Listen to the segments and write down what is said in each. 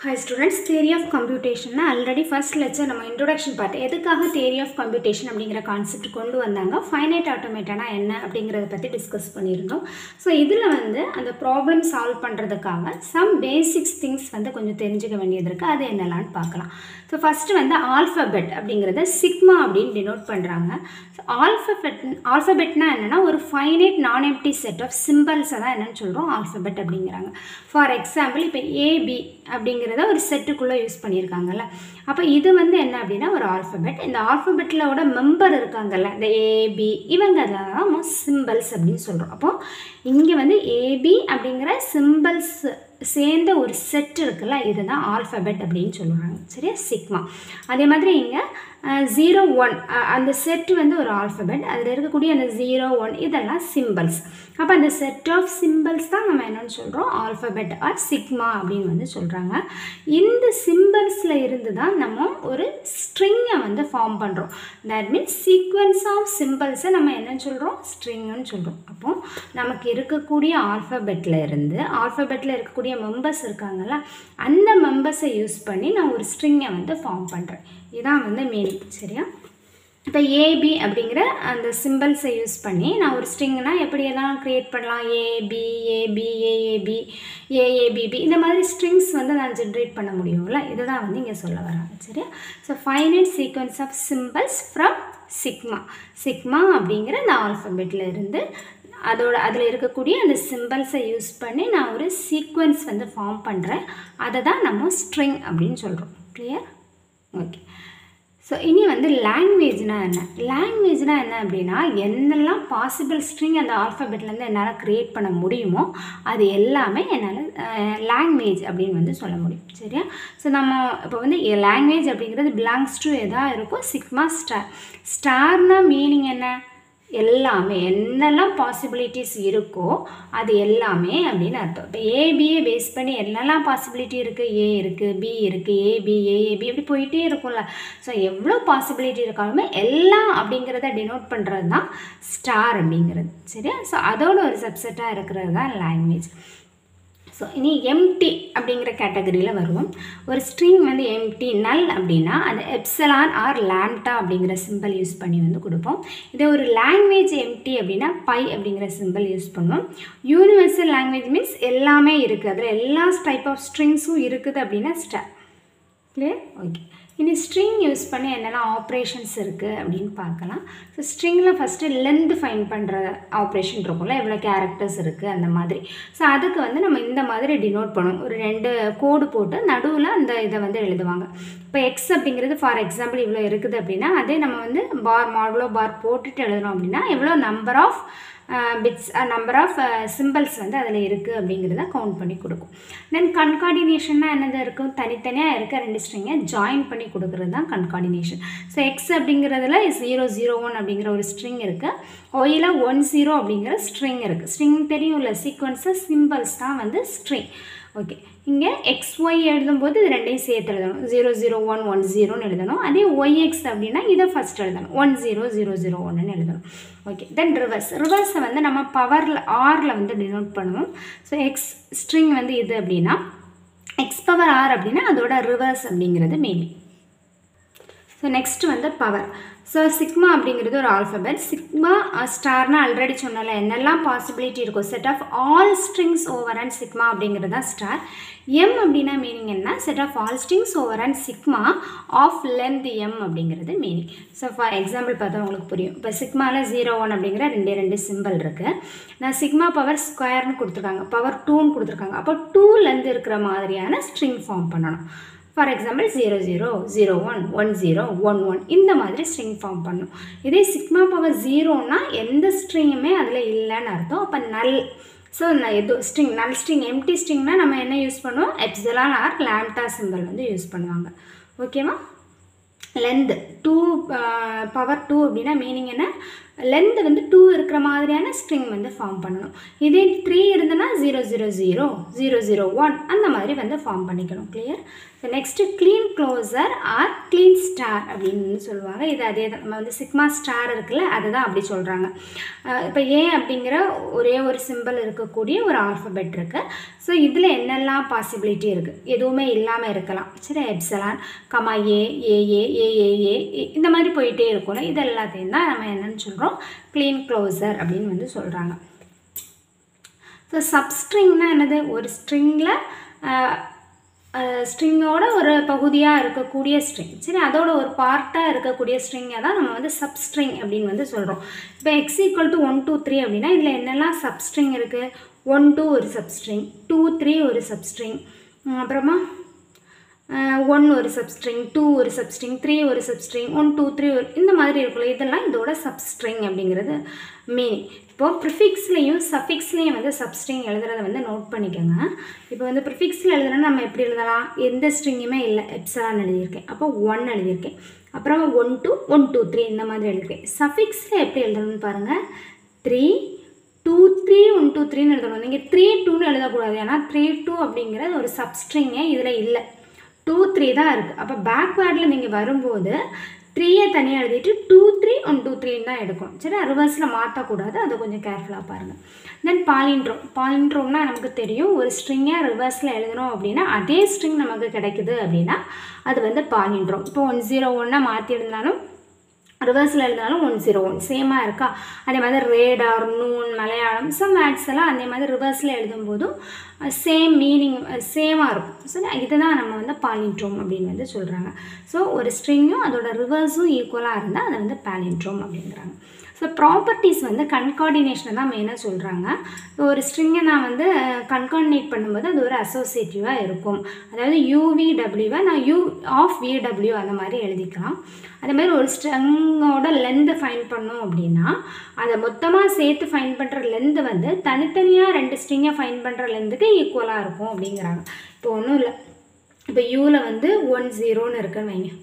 Hi students, theory of computation already first lecture நம்ம introduction part எதுக்காக theory of computation அப்படிங்கிற concept கொண்டு வந்தாங்க finite automata என்ன அப்படிங்கறத பத்தி டிஸ்கஸ் பண்ணிருந்தோம். சோ இதுல அந்த ப்ராப்ளம் சால்வ் பண்றதுக்காக some basics things கொஞ்சம் தெரிஞ்சுக்க வேண்டியது இருக்கு. அது என்னலாம்னு பார்க்கலாம். சோ ஃபர்ஸ்ட் alphabet அப்படிங்கறத sigma அப்படினு டினோட் பண்றாங்க. சோ alphabetனா என்னன்னா ஒரு finite non empty set of symbols தான் என்னன்னு சொல்றோம் alphabet அப்படிங்கறாங்க. For example இப்ப AB அப்படிங்கறத ஒரு செட்டுக்குள்ள யூஸ் பண்ணிருக்காங்கல. அப்ப இது என்ன அப்படினா ஒரு ஆல்பபெட். இந்த ஆல்பபெட்ல ஓட மெம்பர் இருக்காங்கல இந்த AB இவங்கலாம் சிம்பல்ஸ் அப்படினு சொல்றோம். அப்போ இங்க AB அப்படிங்கற சிம்பல்ஸ் சேர்ந்த ஒரு செட் இருக்குல இதுதான் ஆல்பபெட் அப்படினு சொல்றாங்க. சரியா சிக்மா. அதே மாதிரி இங்க 0 1 அந்த செட் ஒரு ஆல்பபெட். அதுல இருக்கக்கூடிய அந்த 0 1 இதெல்லாம் சிம்பல்ஸ். அப்ப அந்த செட் ஆஃப் சிம்பல்ஸ் தான் நம்ம என்னன்னு சொல்றோம் ஆல்பபெட் ஆர் சிக்மா அப்படினு சொல்றாங்க. இந்த சிம்பல்ஸ்ல இருந்து தான் நம்ம ஒரு ஸ்ட்ரிங்கை ஃபார்ம் பண்றோம். that means sequence of symbols நம்ம என்னன்னு சொல்றோம் ஸ்ட்ரிங்னு சொல்றோம். அப்போ நமக்கு இருக்கக்கூடிய ஆல்பபெட்ல இருந்து ஆல்பபெட்ல இருக்கக்கூடிய மெம்பர்ஸ் இருக்காங்கல அந்த மெம்பர்ஸை யூஸ் பண்ணி நான் ஒரு ஸ்ட்ரிங்கை ஃபார்ம் பண்றேன். இதான் மீனிங். சரியா? இப்போ AB அப்படிங்கிற அந்த சிம்பல்ஸை யூஸ் பண்ணி நான் ஒரு ஸ்ட்ரிங்னா எப்படியெல்லாம் கிரியேட் பண்ணலாம் AB AB AAB AABB இந்த மாதிரி ஸ்ட்ரிங்ஸ் நான் ஜென்ரேட் பண்ண முடியும்ல இதுதான் இங்கே சொல்ல வராங்க. சரியா? So finite sequence of symbols from sigma. Sigma அப்படிங்கிற அந்த ஆல்ஃபபெட்டில் இருந்து அதில் இருக்கக்கூடிய அந்த சிம்பல்ஸை யூஸ் பண்ணி நான் ஒரு சீக்வன்ஸ் ஃபார்ம் பண்ணுறேன். அதை தான் நம்ம ஸ்ட்ரிங் அப்படின்னு சொல்கிறோம். கிளியர்? ஓகே. ஸோ இனி லாங்குவேஜ்னா என்ன? லாங்குவேஜ்னா என்ன அப்படின்னா என்னெல்லாம் பாசிபிள் ஸ்ட்ரிங் அந்த ஆல்ஃபபெட்லேருந்து என்னால் க்ரியேட் பண்ண முடியுமோ அது எல்லாமே என்னால் லாங்குவேஜ் அப்படின்னு சொல்ல முடியும். சரியா? ஸோ நம்ம இப்போ லாங்குவேஜ் அப்படிங்கிறது பிலாங்ஸ் டு எதாக இருக்கும் சிக்மா ஸ்டார். ஸ்டார்னா மீனிங் என்ன? எல்லாமே என்னெல்லாம் பாசிபிலிட்டிஸ் இருக்கோ அது எல்லாமே அப்படின்னு அர்த்தம். இப்போ ஏபியை பேஸ் பண்ணி என்னெல்லாம் பாசிபிலிட்டி இருக்குது ஏ இருக்குது பி இருக்குது ஏபி ஏஏபி இப்படி போயிட்டே இருக்கும்ல. ஸோ எவ்வளோ பாசிபிலிட்டி இருக்காலுமே எல்லாம் அப்படிங்கிறத டினோட் பண்ணுறது தான் ஸ்டார் அப்படிங்கிறது. சரியா? ஸோ அதோட ஒரு சப்செட்டாக இருக்கிறது தான் லாங்குவேஜ். ஸோ இனி எம்டி அப்படிங்கிற கேட்டகரியில் வருவோம். ஒரு ஸ்ட்ரிங் எம்டி நல் அப்படின்னா அந்த எப்சலான் ஆர் லாம்டா அப்படிங்கிற சிம்பிள் யூஸ் பண்ணி கொடுப்போம். இதே ஒரு லாங்குவேஜ் எம்டி அப்படின்னா பை அப்படிங்கிற சிம்பிள் யூஸ் பண்ணுவோம். யூனிவர்சல் லாங்குவேஜ் மீன்ஸ் எல்லாமே இருக்குது, அதில் எல்லா டைப் ஆஃப் ஸ்ட்ரிங்ஸும் இருக்குது அப்படின்னா ஸ்டார். கிளியர்? ஓகே. இனி ஸ்ட்ரிங் யூஸ் பண்ணி என்னெல்லாம் ஆப்ரேஷன்ஸ் இருக்குது அப்படின்னு பார்க்கலாம். ஸோ ஸ்ட்ரிங்கில் ஃபஸ்ட்டு லென்த் ஃபைண்ட் பண்ணுற ஆப்ரேஷன் இருக்கும்ல எவ்வளோ கேரக்டர்ஸ் இருக்குது அந்த மாதிரி. ஸோ அதுக்கு நம்ம இந்த மாதிரி டினோட் பண்ணுவோம். ஒரு 2 கோடு போட்டு நடுவில் அந்த இதை எழுதுவாங்க. இப்போ எக்ஸ் அப்படிங்கிறது ஃபார் எக்ஸாம்பிள் இவ்வளோ இருக்குது அப்படின்னா அதே நம்ம பார் மாடுலோ பார் போட்டுட்டு எழுதணும் அப்படின்னா எவ்வளோ number of bits number of symbols அதில் இருக்குது அப்படிங்கிறத கவுண்ட் பண்ணி கொடுக்கும். தென் கன்கார்டினேஷன்னா என்னது இருக்கும்? தனித்தனியாக இருக்க 2 ஸ்ட்ரிங்கை ஜாயின் பண்ணி கொடுக்குறது தான் கன்கார்டினேஷன். ஸோ எக்ஸ் அப்படிங்கிறதுல 0 0 1 அப்படிங்கிற ஒரு ஸ்ட்ரிங் இருக்குது. ஒயில் 1 0 அப்படிங்கிற ஸ்ட்ரிங் இருக்குது. ஸ்ட்ரிங் தெரியும்ல சீக்வன்ஸை சிம்பிள்ஸ் தான் ஸ்ட்ரிங். ஓகே. இங்கே XY எழுதும்போது இது ரெண்டையும் சேர்த்து எழுதணும். 0 0 1 1 0ன்னு எழுதணும். அதே YX அப்படின்னா இதை ஃபஸ்ட் எழுதணும். 1 0 0 0 1ன்னு எழுதணும். ஓகே. தென் ரிவர்ஸை நம்ம பவரில் ஆரில் டினோட் பண்ணுவோம். ஸோ எக்ஸ் ஸ்ட்ரிங் இது அப்படின்னா எக்ஸ் பவர் ஆர் அப்படின்னா அதோட ரிவர்ஸ் அப்படிங்கிறது meaning. So next power. So sigma அப்படிங்கிறது ஒரு ஆல்ஃபபெட். சிக்மா ஸ்டார்னா ஆல்ரெடி சொன்னால என்னெல்லாம் பாசிபிலிட்டி இருக்கும் set of all strings over and sigma அப்படிங்கிறது தான் ஸ்டார். எம் அப்படின்னா மீனிங் என்ன? Set of all strings over and sigma of length M அப்படிங்கிறது மீனிங். ஸோ ஃபார் எக்ஸாம்பிள் பார்த்தா உங்களுக்கு புரியும். இப்போ சிக்மாவில் 0 1 அப்படிங்கிற 2 சிம்பிள் இருக்குது. நான் சிக்மா பவர் ஸ்கொயர்னு கொடுத்துருக்காங்க, பவர் 2ன்னு கொடுத்துருக்காங்க. அப்போ 2லேருந்து இருக்கிற மாதிரியான ஸ்ட்ரிங் ஃபார்ம் பண்ணணும். ஃபார் எக்ஸாம்பிள் 0 0 0 1 1 0 1 1 இந்த மாதிரி ஸ்ட்ரிங் ஃபார்ம் பண்ணும். இதே சிக்மா பவர் 0னா எந்த ஸ்ட்ரிங்குமே அதில் இல்லைன்னு அர்த்தம். அப்போ நல். ஸோ எது ஸ்ட்ரிங் நல் ஸ்ட்ரிங் எம்டி ஸ்ட்ரிங்னா நம்ம என்ன யூஸ் பண்ணுவோம்? Epsilon or lambda symbol use பண்ணுவாங்க. ஓகேவா? லென்த் 2 பவர் 2 அப்படின்னா மீனிங் என்ன? லென்த் வந்து 2 இருக்கிற மாதிரியான ஸ்ட்ரிங் வந்து ஃபார்ம் பண்ணணும். இதே 3 இருந்ததுன்னா 000 001 அந்த மாதிரி வந்து ஃபார்ம் பண்ணிக்கணும். Clear? So next Kleene closure or Kleene star அப்படின்னு சொல்லுவாங்க. இது அதே தான், நம்ம வந்து சிக்மா ஸ்டார் இருக்குல்ல அதுதான் அப்படி சொல்கிறாங்க. இப்போ ஏ அப்படிங்கிற ஒரே ஒரு சிம்பிள் இருக்கக்கூடிய ஒரு ஆல்ஃபபெட் இருக்குது. ஸோ இதில் என்னெல்லாம் பாசிபிலிட்டி இருக்குது, எதுவுமே இல்லாமல் இருக்கலாம். சரி, எப்சலான் கமா ஏ இந்த மாதிரி போயிட்டே இருக்கும்ல, இது எல்லாத்தையும் தான் நம்ம என்னென்னு சொல்கிறோம், க்ளீன் க்ளோசர் அப்படின்னு வந்து சொல்கிறாங்க. ஸோ சப்ஸ்ட்ரிங்னா என்னது, ஒரு ஸ்ட்ரிங்கில் ஸ்ட்ரிங்கோட ஒரு பகுதியாக இருக்கக்கூடிய ஸ்ட்ரிங், சரி, அதோட ஒரு பார்ட்டாக இருக்கக்கூடிய ஸ்ட்ரிங்கை தான் நம்ம வந்து சப்ஸ்ட்ரிங் அப்படின்னு வந்து சொல்கிறோம். இப்போ x = 1 2 3 அப்படின்னா இதில் என்னெல்லாம் சப்ஸ்ட்ரிங் இருக்குது, 1 2 ஒரு சப்ஸ்ட்ரிங், 2 3 ஒரு சப்ஸ்ட்ரிங், அப்புறமா 1 ஒரு சப்ஸ்ட்ரிங், 2 ஒரு சப்ஸ்ட்ரிங், 3 ஒரு சப்ஸ்ட்ரிங், 1 2 3 ஒரு இந்த மாதிரி இருக்குல்ல, இதெல்லாம் இதோட சப்ஸ்ட்ரிங் அப்படிங்கிறது மீனிங். இப்போது ப்ரிஃபிக்ஸ்லேயும் சஃபிக்ஸ்லேயும் வந்து சப்ஸ்ட்ரிங் எழுதுறத வந்து நோட் பண்ணிக்கோங்க. இப்போ வந்து ப்ரிஃபிக்ஸில் எழுதுனா நம்ம எப்படி எழுதலாம், எந்த ஸ்ட்ரிங்குமே இல்லை, எப்சலான் எழுதியிருக்கேன், அப்போ 1 எழுதியிருக்கேன், அப்புறமா 1 2 1 2 3 இந்த மாதிரி எழுதியிருக்கேன். சஃபிக்ஸில் எப்படி எழுதணும்னு பாருங்கள், 3 2 3 1 2 3ன்னு எழுதணும். நீங்கள் 3 2ன்னு எழுதக்கூடாது, ஏன்னா 3 2 அப்படிங்கிறது ஒரு சப்ஸ்ட்ரிங்கே இதில் இல்லை, 2 3 தான் இருக்குது. அப்போ பேக்வேர்டில் நீங்கள் வரும்போது 3யை தனியாக எழுதிட்டு 2 3 1 2 3ன்னு தான் எடுக்கணும். சரி, ரிவர்ஸில் மாற்றக்கூடாது, அதை கொஞ்சம் கேர்ஃபுல்லாக பாருங்கள். தென் பாலிண்ட்ரோம்னா நமக்கு தெரியும், ஒரு ஸ்ட்ரிங்கை ரிவர்ஸில் எழுதணும் அப்படின்னா அதே ஸ்ட்ரிங் நமக்கு கிடைக்குது அப்படின்னா அது வந்து பாலிண்ட்ரோம். இப்போ 101 மாற்றி எழுதினாலும் ரிவர்ஸில் எழுதினாலும் 101 சேமாக இருக்கா. அதே மாதிரி radar, noon, Malayalam, some words எல்லாம் அதே மாதிரி ரிவர்ஸில் எழுதும்போதும் சேம் மீனிங் சேமாக இருக்கும். ஸோ இதுதான் நம்ம வந்து பாலிண்ட்ரோம் அப்படின்னு வந்து சொல்கிறாங்க. ஸோ ஒரு ஸ்ட்ரிங்கும் அதோட ரிவர்ஸும் ஈக்குவலாக இருந்தால் அதை வந்து பாலிண்ட்ரோம் அப்படிங்கிறாங்க. ஸோ ப்ராப்பர்ட்டிஸ் வந்து கன்கார்டினேஷனை தான் மெயினாக சொல்கிறாங்க. ஒரு ஸ்ட்ரிங்கை நான் வந்து கன்கார்டினேட் பண்ணும்போது அது ஒரு அசோசியேட்டிவாக இருக்கும். அதாவது UVWவை நான் U of VW அந்த மாதிரி எழுதிக்கலாம். அதே மாதிரி ஒரு ஸ்ட்ரிங்கோட லென்த்தை ஃபைண்ட் பண்ணோம் அப்படின்னா அதை மொத்தமாக சேர்த்து ஃபைண்ட் பண்ணுற லென்த்து வந்து தனித்தனியாக 2 ஸ்ட்ரிங்கை ஃபைண்ட் பண்ணுற லென்த்துக்கு ஈக்குவலாக இருக்கும் அப்படிங்கிறாங்க. இப்போ ஒன்றும் இல்லை, இப்போ யூவில் வந்து 10ன்னு இருக்குன்னு வைங்க,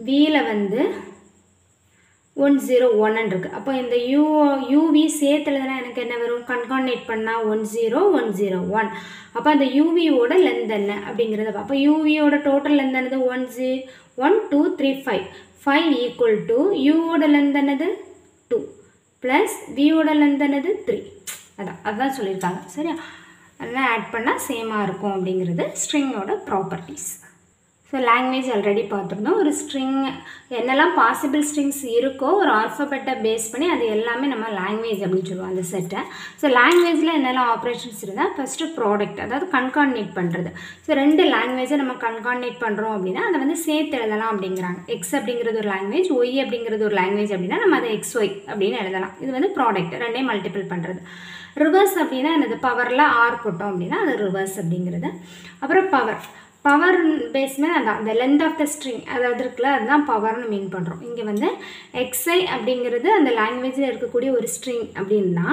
வியில் வந்து 101 இருக்குது. அப்போ இந்த UV சேர்த்து எழுதுனா எனக்கு என்ன வரும், கன்கார்டினேட் பண்ணால் 10101. அப்போ அந்த UVயோட லென்த் என்ன அப்படிங்கிறத, அப்போ UVயோட டோட்டல் லென்த் என்னது 1 2 3 5 ஈக்குவல் டு யூவோட லென்த் என்னது 2 ப்ளஸ் வியோட லென்த் என்னது 3. அதான் சொல்லியிருக்காங்க. சரியா, அதெல்லாம் ஆட் பண்ணால் சேமாக இருக்கும் அப்படிங்கிறது ஸ்ட்ரிங்கோட ப்ராப்பர்ட்டிஸ். ஸோ லாங்குவேஜ் ஆல்ரெடி பார்த்துருந்தோம். ஒரு ஸ்ட்ரிங் என்னெல்லாம் பாசிபிள் ஸ்ட்ரிங்ஸ் இருக்கோ ஒரு ஆல்ஃபபெட்டை பேஸ் பண்ணி அது எல்லாமே நம்ம லாங்குவேஜ் அப்படின்னு சொல்லுவோம் அந்த செட்டை. ஸோ லாங்குவேஜில் என்னெல்லாம் ஆப்ரேஷன்ஸ் இருந்தால் ஃபஸ்ட்டு ப்ராடக்ட், அதாவது கன்கார்டினேட் பண்ணுறது. ஸோ 2 லாங்குவேஜை நம்ம கன்கார்டினேட் பண்ணுறோம் அப்படின்னா அதை வந்து சேர்த்து எழுதலாம் அப்படிங்கிறாங்க. எக்ஸ் அப்படிங்கிறது ஒரு லாங்குவேஜ், ஒய் அப்படிங்கிறது ஒரு லாங்குவேஜ் அப்படின்னா நம்ம அதை XY அப்படின்னு எழுதலாம். இது வந்து ப்ராடக்ட், 2 மல்டிபிள் பண்ணுறது. ரிவர்ஸ் அப்படின்னா என்னது, பவரில் ஆர் போட்டோம் அப்படின்னா அது ரிவர்ஸ் அப்படிங்கிறது. அப்புறம் பவர் பேஸ்மே அதான், அந்த லென்த் ஆஃப் த ஸ்ட்ரிங் அதாவது இருக்குல்ல, அதுதான் பவர்னு மீன் பண்ணுறோம். இங்கே வந்து XI அப்படிங்கிறது அந்த லாங்குவேஜில் இருக்கக்கூடிய ஒரு ஸ்ட்ரிங் அப்படின்னா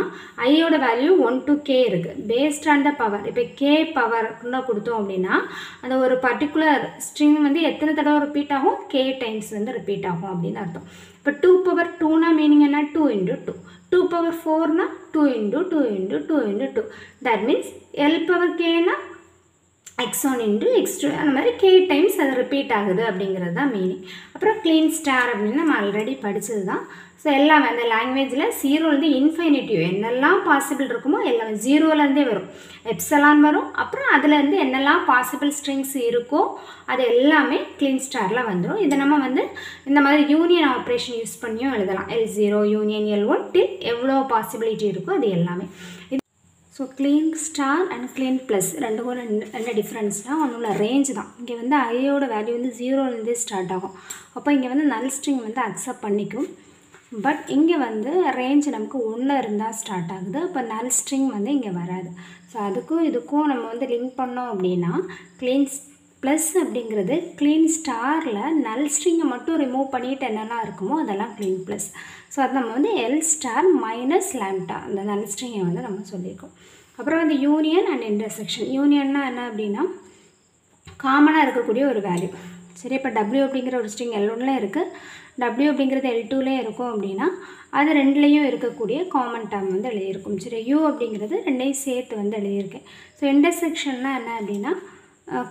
ஐயோட வேல்யூ 1 to K இருக்குது, பேஸ்ட் ஆன் த பவர். இப்போ K பவர்க்குள்ள கொடுத்தோம் அப்படின்னா அந்த ஒரு பர்டிகுலர் ஸ்ட்ரிங் வந்து எத்தனை தடவை ரிப்பீட் ஆகும், K டைம்ஸ் வந்து ரிப்பீட் ஆகும் அப்படின்னு அர்த்தம். இப்போ 2 power 2னா மீனிங் என்ன, 2 × 2. 2 power 4னா 2 × 2 × 2 × 2. That means L power Kனா x1 × x2 அந்த மாதிரி K டைம்ஸ் அது ரிப்பீட் ஆகுது அப்படிங்கிறது தான் மீனிங். அப்புறம் க்ளீன் ஸ்டார் அப்படின்னு நம்ம ஆல்ரெடி படித்தது தான். ஸோ எல்லாமே அந்த லாங்குவேஜில் 0லேருந்து இன்ஃபைனிட்டிவ் என்னெல்லாம் பாசிபிள் இருக்குமோ எல்லாமே 0லேருந்தே வரும், எப்சலான் வரும், அப்புறம் அதுலேருந்து என்னெல்லாம் பாசிபிள் ஸ்ட்ரிங்ஸ் இருக்கோ அது எல்லாமே க்ளீன் ஸ்டாரில் வந்துடும். இதை நம்ம வந்து இந்த மாதிரி யூனியன் ஆப்ரேஷன் யூஸ் பண்ணியும் எழுதலாம். L0 யூனியன் L1 டில் எவ்வளோ பாசிபிலிட்டி இருக்கோ அது எல்லாமே. So clean star and clean plus ரெண்டுக்கும் ரெண்டு டிஃப்ரென்ஸ்னால் ஒன்றும் இல்லை, ரேஞ்ச் தான். இங்கே வந்து ஐயோட வேல்யூ வந்து 0லேருந்தே ஸ்டார்ட் ஆகும். அப்போ இங்கே வந்து நல் ஸ்ட்ரிங் வந்து அக்செப்ட் பண்ணிக்கும். பட் இங்கே வந்து ரேஞ்ச் நமக்கு 1 இருந்தால் ஸ்டார்ட் ஆகுது. அப்போ நல் ஸ்ட்ரிங் வந்து இங்கே வராது. ஸோ அதுக்கும் இதுக்கும் நம்ம வந்து லிங்க் பண்ணோம் அப்படின்னா க்ளீன் ப்ளஸ் அப்படிங்கிறது க்ளீன் ஸ்டாரில் நல் ஸ்ட்ரிங்கை மட்டும் ரிமூவ் பண்ணிவிட்டு என்னெல்லாம் இருக்குமோ அதெல்லாம் க்ளீன் ப்ளஸ். ஸோ அது நம்ம வந்து L ஸ்டார் மைனஸ் லாம்டா அந்த நல் ஸ்ட்ரிங்கை வந்து நம்ம சொல்லியிருக்கோம். அப்புறம் வந்து யூனியன் அண்ட் இன்டர்செக்ஷன். யூனியன்னா என்ன அப்படின்னா காமனாக இருக்கக்கூடிய ஒரு வேல்யூ. சரி, இப்போ W அப்படிங்கிற ஒரு ஸ்ட்ரிங் L1ல இருக்குது, W அப்படிங்கிறது L2லேயே இருக்கும் அப்படின்னா அது ரெண்டுலேயும் இருக்கக்கூடிய காமன் டேர்ம் வந்து எழுதியிருக்கும். சரி, U அப்படிங்கிறது ரெண்டையும் சேர்த்து வந்து எழுதியிருக்கேன். ஸோ இன்டர்செக்ஷன்னா என்ன அப்படின்னா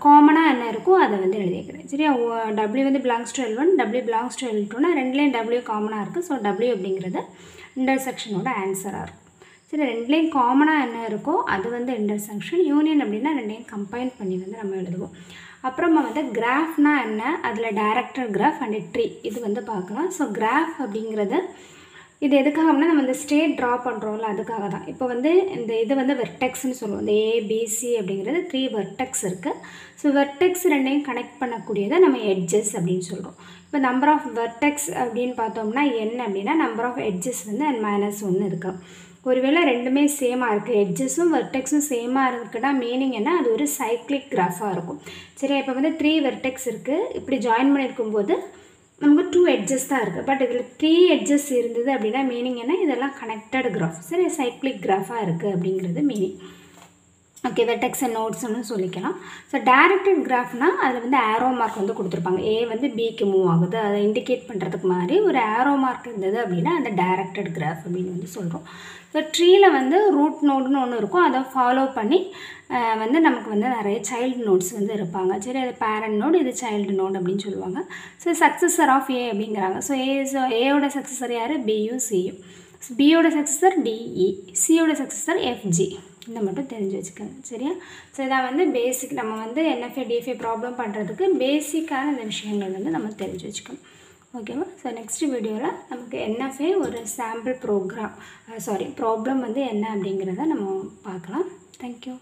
காமனாக என்ன இருக்கோ அதை வந்து எழுதிக்கிறேன். சரியா, W வந்து belongs to L1, W belongs to L2னா ரெண்டுலேயும் W காமனாக இருக்குது. ஸோ W அப்படிங்கிறது இன்டர்செக்ஷனோட ஆன்சராக இருக்கும். சரி, ரெண்டுலேயும் காமனாக என்ன இருக்கோ அது வந்து இன்டர்செக்ஷன். யூனியன் அப்படின்னா ரெண்டையும் கம்பைன் பண்ணி வந்து நம்ம எழுதுவோம். அப்புறமா வந்து கிராஃப்னா என்ன, அதில் டைரக்டட் கிராஃப் அண்ட் ட்ரீ இது வந்து பார்க்கலாம். ஸோ கிராஃப் அப்படிங்கிறது இது எதுக்காக அப்படின்னா நம்ம இந்த ஸ்டேட் ட்ரா பண்ணுறோம்ல அதுக்காக தான். இப்போ வந்து இந்த இது வந்து வெர்டெக்ஸ்ன்னு சொல்லுவோம். இந்த ABC அப்படிங்கிறது 3 வெர்டெக்ஸ் இருக்குது. ஸோ வெர்டெக்ஸ் ரெண்டையும் கனெக்ட் பண்ணக்கூடியதை நம்ம எட்ஜஸ் அப்படின்னு சொல்கிறோம். இப்போ நம்பர் ஆஃப் வெர்டெக்ஸ் அப்படின்னு பார்த்தோம்னா என்ன அப்படின்னா நம்பர் ஆஃப் எட்ஜஸ் வந்து -1 இருக்கும். ஒருவேளை ரெண்டுமே சேமாக இருக்குது, எட்ஜஸும் வெர்டெக்ஸும் சேமாக இருக்குன்னா மீனிங் என்ன, அது ஒரு சைக்ளிக் கிராஃபாக இருக்கும். சரி, இப்போ வந்து 3 வெர்டெக்ஸ் இருக்குது, இப்படி ஜாயின் பண்ணியிருக்கும்போது நமக்கு 2 எட்ஜஸ் தான் இருக்குது. பட் இதில் 3 எட்ஜஸ் இருந்தது அப்படின்னா மீனிங் என்ன, இதெல்லாம் கனெக்டட் கிராஃப். சரி, சைக்ளிக் கிராஃபாக இருக்குது அப்படிங்கிறது மீனிங். ஓகே, வெர்டெக்ஸ் அண்ட் நோட்ஸ்னு சொல்லிக்கலாம். ஸோ டைரக்டட் கிராஃப்னால் அதில் வந்து ஆரோ மார்க் வந்து கொடுத்துருப்பாங்க. A வந்து Bக்கு மூவ் ஆகுது, அதை இண்டிகேட் பண்ணுறதுக்கு மாதிரி ஒரு ஆரோ மார்க் இருந்தது அப்படின்னா அந்த டைரக்டட் கிராஃப் அப்படின்னு வந்து சொல்கிறோம். ஸோ ட்ரீயில் வந்து ரூட் நோடுன்னு ஒன்று இருக்கும், அதை ஃபாலோ பண்ணி வந்து நமக்கு வந்து நிறைய சைல்டு நோட்ஸ் வந்து இருப்பாங்க. சரி, அது பேரண்ட் நோடு, இது சைல்டு நோடு அப்படின்னு சொல்லுவாங்க. ஸோ சக்ஸஸர் ஆஃப் A அப்படிங்கிறாங்க. ஸோ ஏயோட சக்ஸஸர் யார், Bயும் Cயும். பியோட சக்ஸஸர் DE, சியோட சக்ஸஸர் FG. இந்த மட்டும் தெரிஞ்சு வச்சுக்கோங்க. சரியா, ஸோ இதான் வந்து பேசிக். நம்ம வந்து NFA DFA ப்ராப்ளம் பண்ணுறதுக்கு பேசிக்கான இந்த விஷயங்கள் வந்து நம்ம தெரிஞ்சு வச்சுக்கணும். ஓகேவா? ஸோ நெக்ஸ்ட் வீடியோவில் நமக்கு NFA ஒரு சாம்பிள் ப்ராப்ளம் வந்து என்ன அப்படிங்கிறத நம்ம பார்க்கலாம். தேங்க்யூ.